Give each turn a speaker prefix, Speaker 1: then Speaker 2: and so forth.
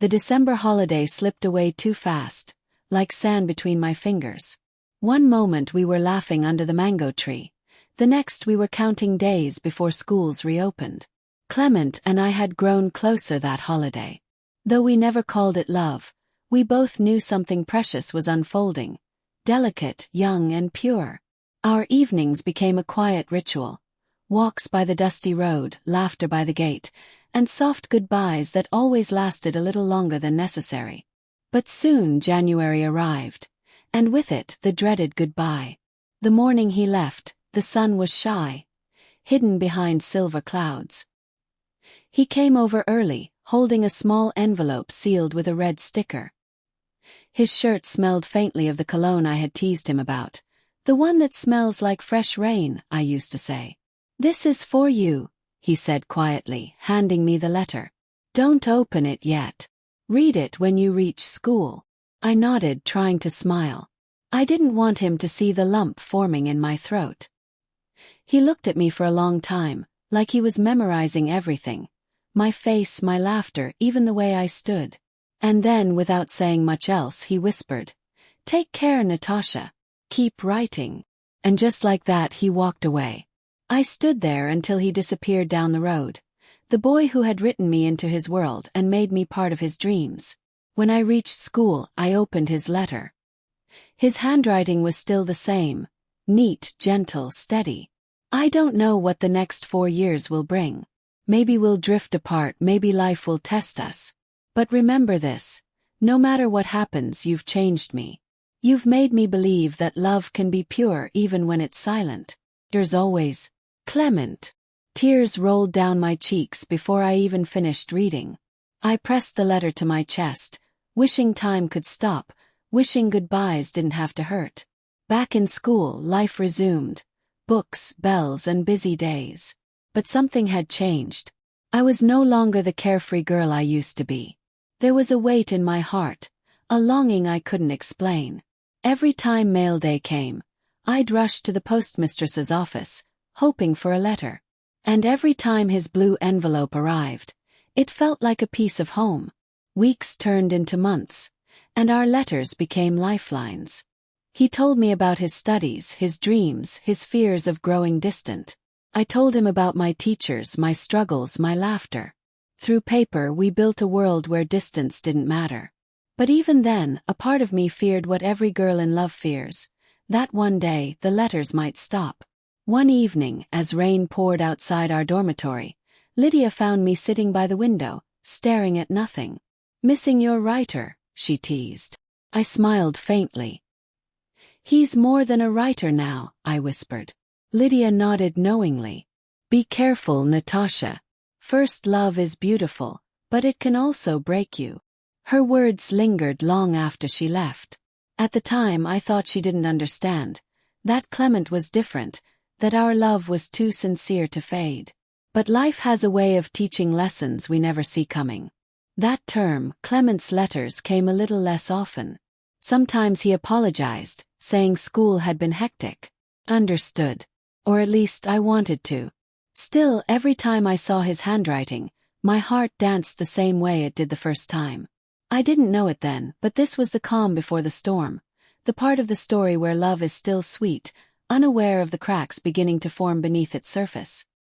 Speaker 1: The December holiday slipped away too fast, like sand between my fingers. One moment we were laughing under the mango tree. The next we were counting days before schools reopened. Clement and I had grown closer that holiday. Though we never called it love, we both knew something precious was unfolding, delicate, young and pure. Our evenings became a quiet ritual. Walks by the dusty road, laughter by the gate, and soft goodbyes that always lasted a little longer than necessary. But soon January arrived, and with it the dreaded goodbye. The morning he left, the sun was shy, hidden behind silver clouds. He came over early, holding a small envelope sealed with a red sticker. His shirt smelled faintly of the cologne I had teased him about. The one that smells like fresh rain, I used to say. "This is for you," he said quietly, handing me the letter. "Don't open it yet. Read it when you reach school." I nodded, trying to smile. I didn't want him to see the lump forming in my throat. He looked at me for a long time, like he was memorizing everything. My face, my laughter, even the way I stood. And then, without saying much else, he whispered, "Take care, Natasha. Keep writing." And just like that he walked away. I stood there until he disappeared down the road, the boy who had written me into his world and made me part of his dreams. When I reached school, I opened his letter. His handwriting was still the same, neat, gentle, steady. "I don't know what the next 4 years will bring. Maybe we'll drift apart, maybe life will test us. But remember this, no matter what happens, you've changed me. You've made me believe that love can be pure even when it's silent. There's always, Clement." Tears rolled down my cheeks before I even finished reading. I pressed the letter to my chest, wishing time could stop, wishing goodbyes didn't have to hurt. Back in school, life resumed. Books, bells, and busy days. But something had changed. I was no longer the carefree girl I used to be. There was a weight in my heart, a longing I couldn't explain. Every time mail day came, I'd rush to the postmistress's office, hoping for a letter. And every time his blue envelope arrived, it felt like a piece of home. Weeks turned into months, and our letters became lifelines. He told me about his studies, his dreams, his fears of growing distant. I told him about my teachers, my struggles, my laughter. Through paper, we built a world where distance didn't matter. But even then, a part of me feared what every girl in love fears, that one day the letters might stop. One evening, as rain poured outside our dormitory, Lydia found me sitting by the window, staring at nothing. "Missing your writer," she teased. I smiled faintly. "He's more than a writer now," I whispered. Lydia nodded knowingly. "Be careful, Natasha. First love is beautiful, but it can also break you." Her words lingered long after she left. At the time I thought she didn't understand, that Clement was different, that our love was too sincere to fade. But life has a way of teaching lessons we never see coming. That term, Clement's letters came a little less often. Sometimes he apologized, saying school had been hectic. Understood. Or at least I wanted to. Still, every time I saw his handwriting, my heart danced the same way it did the first time. I didn't know it then, but this was the calm before the storm, the part of the story where love is still sweet, unaware of the cracks beginning to form beneath its surface.